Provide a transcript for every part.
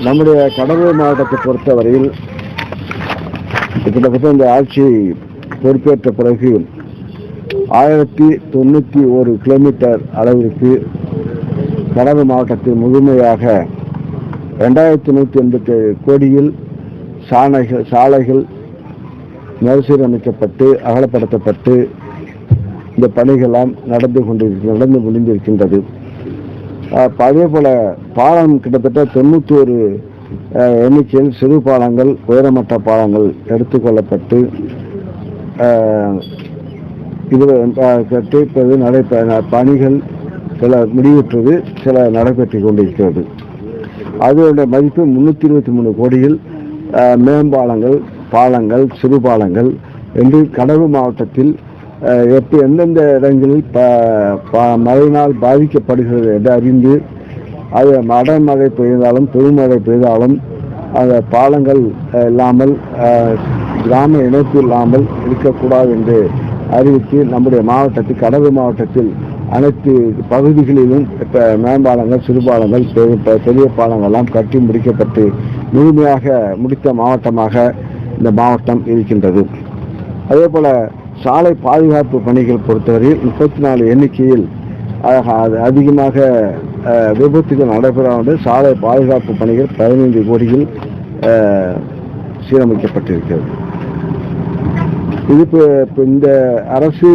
நம்முடைய கடலூர் மாவட்டத்தை பொறுத்தவரையில் கிட்டத்தட்ட இந்த ஆட்சி பொறுப்பேற்ற பிறகு 1091 கிலோமீட்டர் அளவிற்கு கடலூர் மாவட்டத்தில் முழுமையாக 2187 கோடியில் சாலைகள் மறுசீரமைக்கப்பட்டு அகலப்படுத்தப்பட்டு இந்த பணிகளாம் நடந்து முடிந்திருக்கின்றது. அதே போல பாலம் கிட்டத்தட்ட 91 எண்ணிக்கையில் சிறு பாலங்கள், உயரமற்ற பாலங்கள் எடுத்துக்கொள்ளப்பட்டு பணிகள் சில முடிவுற்றது, சில நடைபெற்றுக் கொண்டிருக்கிறது. அதனுடைய மதிப்பு 323 கோடியில் மேம்பாலங்கள், பாலங்கள், சிறு பாலங்கள் என்று கடலூர் மாவட்டத்தில் எந்தெந்த இடங்களில் மழையினால் பாதிக்கப்படுகிறது என்று அறிந்து அது அடைமழை பெய்தாலும் பெருமழை பெய்தாலும் அந்த பாலங்கள் இல்லாமல் கிராம இணைப்பு இல்லாமல் இருக்கக்கூடாது என்று அறிவித்து நம்முடைய மாவட்டத்தில் கடலூர் மாவட்டத்தில் அனைத்து பகுதிகளிலும் மேம்பாலங்கள், சிறுபாலங்கள், பெரிய பாலங்கள்லாம் கட்டி முடிக்கப்பட்டு முழுமையாக முடித்த மாவட்டமாக இந்த மாவட்டம் இருக்கின்றது. அதே போல சாலை பாதுகாப்பு பணிகள் பொறுத்தவரையில் 34 எண்ணிக்கையில் அதிகமாக விபத்துகள் நடைபெறாமல் சாலை பாதுகாப்பு பணிகள் 15 கோடியில் சீரமைக்கப்பட்டிருக்கிறது. இது இந்த அரசு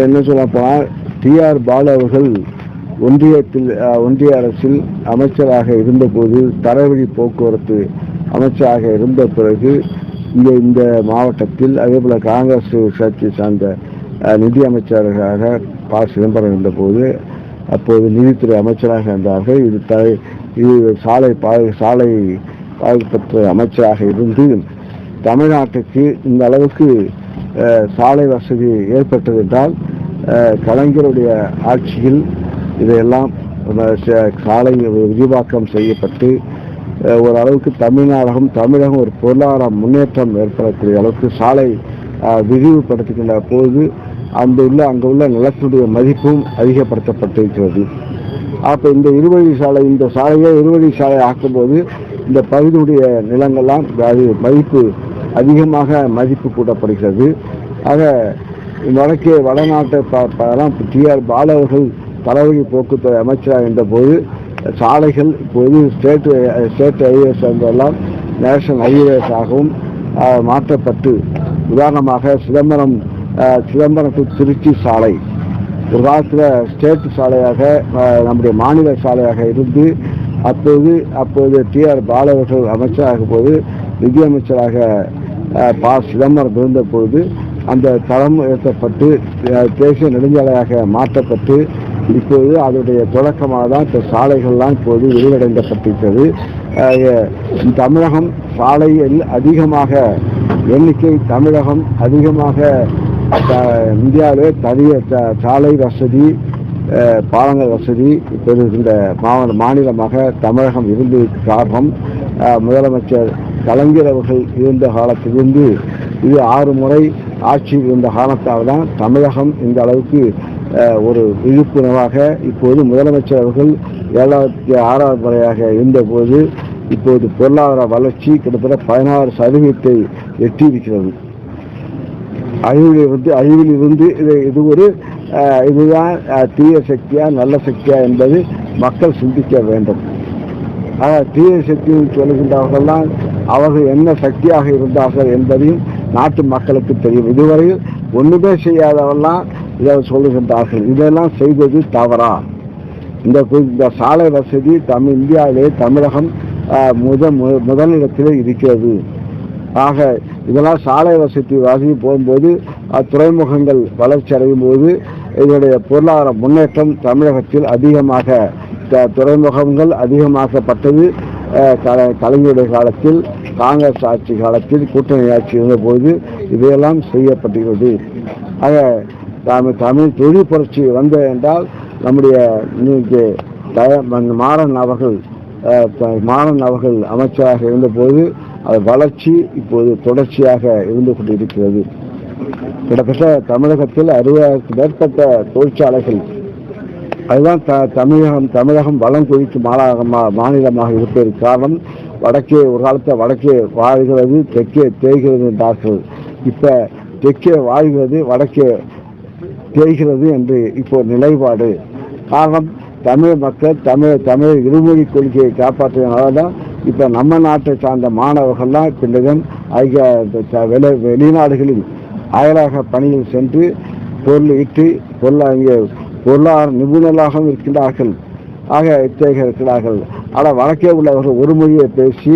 என்ன சொல்லப்போனால் TR பாலு அவர்கள் ஒன்றிய அரசில் அமைச்சராக இருந்தபோது தரைவழி போக்குவரத்து அமைச்சராக இருந்த பிறகு இந்த மாவட்டத்தில் அதேபோல காங்கிரஸ் கட்சி சார்ந்த நிதி அமைச்சராக ப. சிதம்பரம் இருந்தபோது அப்போது நிதித்துறை அமைச்சராக இருந்தார்கள். இது சாலை பாதுகாப்பு அமைச்சராக இருந்து தமிழ்நாட்டுக்கு இந்த அளவுக்கு சாலை வசதி ஏற்பட்டது என்றால் கலைஞருடைய ஆட்சியில் இதையெல்லாம் சாலை விரிவாக்கம் செய்யப்பட்டு ஓரளவுக்கு தமிழகம் ஒரு பொருளாதார முன்னேற்றம் ஏற்படக்கூடிய அளவுக்கு சாலை விரிவுபடுத்துகின்ற போது அங்கு உள்ள நிலத்துடைய மதிப்பும் அதிகப்படுத்தப்பட்டிருக்கிறது. அப்போ இந்த சாலையை இருவழி சாலை ஆக்கும்போது இந்த பகுதியுடைய நிலங்கள்லாம் மதிப்பு அதிகமாக மதிப்பு கூட்டப்படுகிறது. ஆக வடநாட்டை TR பாலு அவர்கள் தரைவழி போக்குவரத்து அமைச்சராக இருந்தபோது சாலைகள் இப்போது ஸ்டேட் ஹைவேஸ் எல்லாம் நேஷனல் ஹைவேஸ் ஆகவும் மாற்றப்பட்டு, உதாரணமாக சிதம்பரம் டு திருச்சி சாலை ஒரு காலத்தில் ஸ்டேட் சாலையாக நம்முடைய மாநில சாலையாக இருந்து அப்போது TR பாலு அவர்கள் அமைச்சராக போது நிதியமைச்சராக ப. சிதம்பரம் இருந்தபோது அந்த தளம் உயர்த்தப்பட்டு தேசிய நெடுஞ்சாலையாக மாற்றப்பட்டு இப்போது அதனுடைய தொடக்கமாக தான் இந்த சாலைகள்லாம் இப்போது விரிவடைந்தப்பட்டிருக்கிறது. தமிழகம் சாலையில் அதிகமாக இந்தியாவிலே தனிய சாலை வசதி, பாலங்கள் வசதி பெறுகின்ற மாநிலமாக தமிழகம் இருந்ததற்கு காரணம் முதலமைச்சர் கலைஞர் அவர்கள் இருந்த காலத்திலிருந்து இது 6 முறை ஆட்சி இருந்த காரணத்தால் தான் தமிழகம் இந்த அளவுக்கு ஒரு விழிப்புணர்வாக இப்போது முதலமைச்சர் அவர்கள் 7வது முறையாக இருந்தபோது இப்போது பொருளாதார வளர்ச்சி கிட்டத்தட்ட 16% எட்டியிருக்கிறது. அழிவிலிருந்து இதுதான் தீய சக்தியா நல்ல சக்தியா என்பது மக்கள் சிந்திக்க வேண்டும். தீய சக்தி சொல்லுகின்றவர்கள்லாம் அவர்கள் என்ன சக்தியாக இருந்தார்கள் என்பதையும் நாட்டு மக்களுக்கு தெரியும். இதுவரையில் ஒன்றுமே செய்யாதவெல்லாம் இதை சொல்லுகின்றார்கள். இதெல்லாம் செய்தது தவறா? இந்த சாலை வசதி இந்தியாவிலே தமிழகம் முதலிடத்திலே இருக்கிறது. ஆக இதெல்லாம் சாலை வசதி போகும்போது துறைமுகங்கள் வளர்ச்சி அடையும் போது இதனுடைய பொருளாதார முன்னேற்றம் தமிழகத்தில் அதிகமாக துறைமுகங்கள் அதிகமாக்கப்பட்டது. கலைஞருடைய காலத்தில், காங்கிரஸ் ஆட்சி காலத்தில், கூட்டணி ஆட்சி இருந்தபோது இதையெல்லாம் செய்யப்பட்டுகிறது. ஆக தமிழ் தொழில் புரட்சி வந்த என்றால் நம்முடைய மாறன் அவர்கள் அமைச்சராக இருந்தபோது அது வளர்ச்சி இப்போது தொடர்ச்சியாக இருந்து கொண்டிருக்கிறது. கிட்டத்தட்ட தமிழகத்தில் 60,000க்கும் மேற்பட்ட தொழிற்சாலைகள் அதுதான் தமிழகம் வளம் குவிக்கும் மாநிலமாக இருப்பதற்கு காரணம். வடக்கே ஒரு காலத்தில் வடக்கே வாழ்கிறது, தெற்கே தேய்கிறது என்றார்கள். இப்ப தெற்கே வாழ்கிறது, வடக்கே தேய்கிறது என்று இப்போ நிலைப்பாடு. காரணம், தமிழ் மக்கள் தமிழ் இருமொழி கொள்கையை காப்பாற்றுவதனால தான் இப்போ நம்ம நாட்டை சார்ந்த மாணவர்கள்லாம் பின்னரும் வெளிநாடுகளில் அயலாக பணியில் சென்று பொருள் ஈட்டு பொருளாதார நிபுணர்களாகவும் இருக்கின்றார்கள். ஆக இத்தகைய இருக்கிறார்கள். ஆனால் வடக்கே உள்ளவர்கள் ஒரு மொழியை பேசி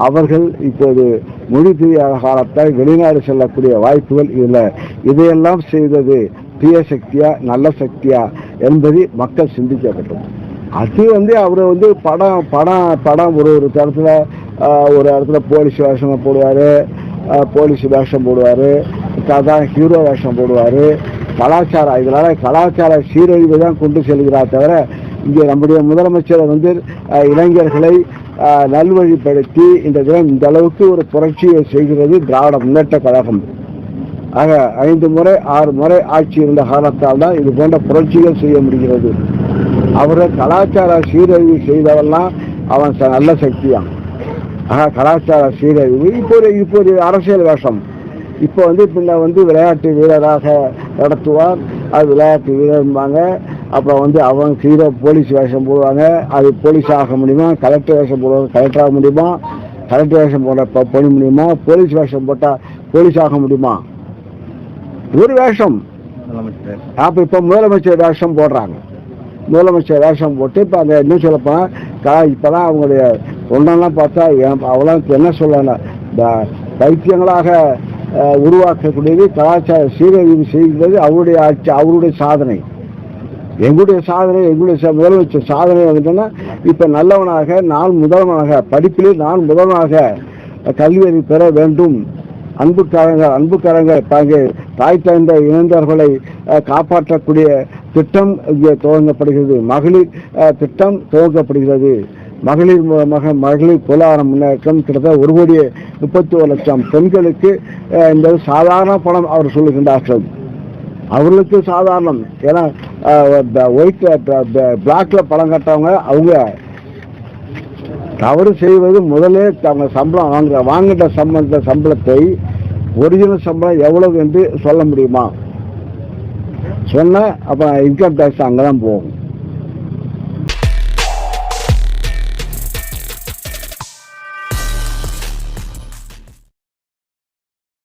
அவர்கள் இப்போது மொழி தெரியாத காலத்தால் வெளிநாடு செல்லக்கூடிய வாய்ப்புகள் இல்லை. இதையெல்லாம் செய்தது தீய சக்தியா நல்ல சக்தியா என்பதை மக்கள் சிந்திக்க வேண்டும். அது அவர் படம் ஒரு இடத்துல போலீஸ் வேஷம் போடுவார், போலீஸ் வேஷம் போடுவார், ஹீரோ வேஷம் போடுவார். இதனால கலாச்சார சீரழிவு தான் கொண்டு செல்கிறார் தவிர இங்கே நம்முடைய முதலமைச்சர் இளைஞர்களை நல்வழிப்படுத்தி இந்த அளவுக்கு ஒரு புரட்சியை செய்கிறது திராவிட முன்னேற்ற கழகம். ஆக 5 முறை 6 முறை ஆட்சி இருந்த காலத்தால் தான் இது போன்ற புரட்சிகள் செய்ய முடிகிறது. அவர்கள் கலாச்சார சீரழிவு செய்தவெல்லாம் அவன் நல்ல சக்தியான். ஆக கலாச்சார சீரழிவு இப்போது அரசியல் வேஷம். இப்போ பின்ன விளையாட்டு வீரராக நடத்துவார். அது விளையாட்டு வீரர்பாங்க. அப்புறம் அவங்க ஹீரோ போலீஸ் வேஷம் போடுவாங்க. அது போலீஸ் ஆக முடியுமா? கலெக்டர் வேஷம் போடுவாங்க, கலெக்டர் ஆக முடியுமா? கலெக்டர் வேஷம் போட முடியுமா? போலீஸ் வேஷம் போட்டால் போலீஸ் ஆக முடியுமா? ஒரு வேஷம். அப்போ இப்போ முதலமைச்சர் வேஷம் போடுறாங்க. முதலமைச்சர் வேஷம் போட்டு இப்போ அந்த என்ன சொல்லப்போனால் இப்போதான் அவங்களுடைய ஒன்றெல்லாம் பார்த்தா அவெல்லாம் என்ன சொல்லலாம், பைத்தியங்களாக உருவாக்கக்கூடியது கலாச்சார சீரழிவு செய்கிறது அவருடைய ஆட்சி, அவருடைய சாதனை. எங்களுடைய முதலமைச்சர் சாதனை இப்ப நல்லவனாக நான் முதல்வனாக படிப்பிலே நான் முதல்வனாக கல்வியறி பெற வேண்டும். அன்புக்காரங்க தாய் தந்த இளைஞர்களை காப்பாற்றக்கூடிய திட்டம் இங்கே துவங்கப்படுகிறது. மகளிர் திட்டம் துவங்கப்படுகிறது. மகளிர் பொருளாதார முன்னேற்றம் கிட்டத்தட்ட 1,31,00,000 பெண்களுக்கு இந்த சாதாரண பணம் அவர் சொல்லுகின்றார்கள். அவர்களுக்கு சாதாரணம். ஏன்னா பிளாக்ல பணம் கட்டவங்க அவங்க தவறு செய்வது முதலே அவங்க சம்பளம் வாங்கிட்ட சம்பளத்தை ஒரிஜினல் சம்பளம் எவ்வளவு என்று சொல்ல முடியுமா? சொன்ன அப்ப இன்கம் டேக்ஸ் அங்கதான் போகும்.